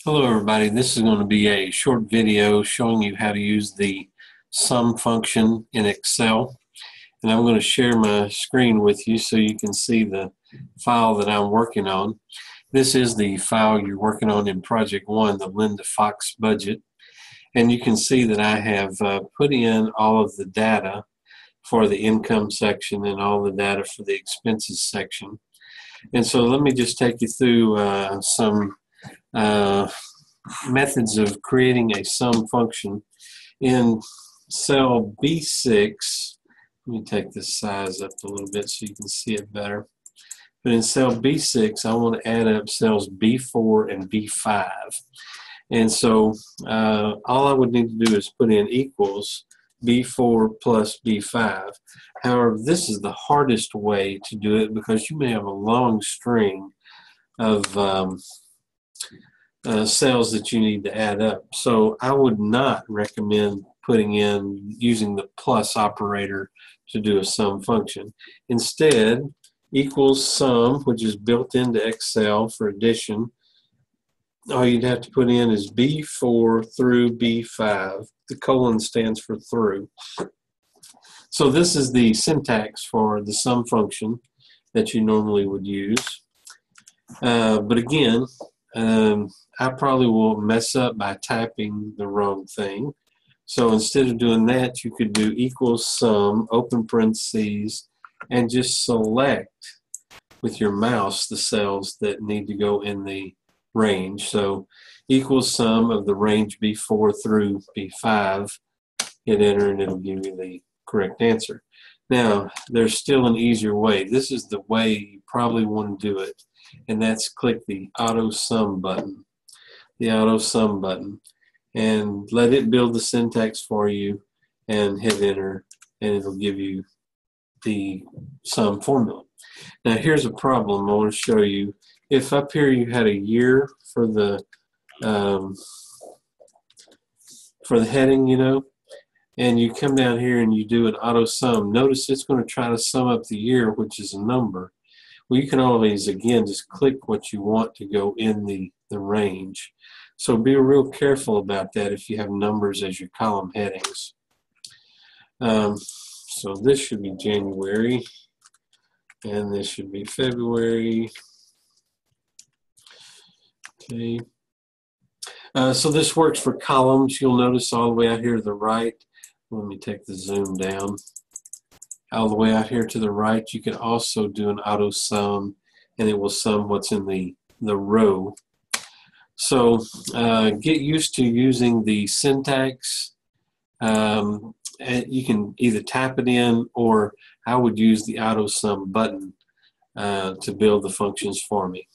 Hello everybody, this is going to be a short video showing you how to use the sum function in Excel, and I'm going to share my screen with you so you can see the file that I'm working on. This is the file you're working on in Project 1, the Linda Fox budget, and you can see that I have put in all of the data for the income section and all the data for the expenses section. And so let me just take you through some methods of creating a sum function. In cell B6, let me take this size up a little bit so you can see it better. But in cell B6, I want to add up cells B4 and B5. And so all I would need to do is put in equals B4 plus B5. However, this is the hardest way to do it because you may have a long string of cells that you need to add up. So I would not recommend using the plus operator to do a sum function. Instead, equals sum, which is built into Excel for addition. All you'd have to put in is B4 through B5. The colon stands for through. So this is the syntax for the sum function that you normally would use. But again, I probably will mess up by typing the wrong thing. So instead of doing that, you could do equals sum, open parentheses, and just select with your mouse the cells that need to go in the range. So equals sum of the range B4 through B5, hit enter, and it'll give you the correct answer. Now, there's still an easier way. This is the way you probably want to do it, and that's click the auto sum button. The auto sum button, and let it build the syntax for you and hit enter, and it'll give you the sum formula. Now here's a problem I want to show you. If up here you had a year for the heading, and you come down here and you do an auto sum, notice it's going to try to sum up the year, which is a number. Well, you can always, again, just click what you want to go in the range. So be real careful about that if you have numbers as your column headings. So this should be January, and this should be February. Okay. So this works for columns. You'll notice all the way out here to the right. Let me take the zoom down. All the way out here to the right, you can also do an auto sum, and it will sum what's in the row. So get used to using the syntax. And you can either tap it in, or I would use the auto sum button to build the functions for me.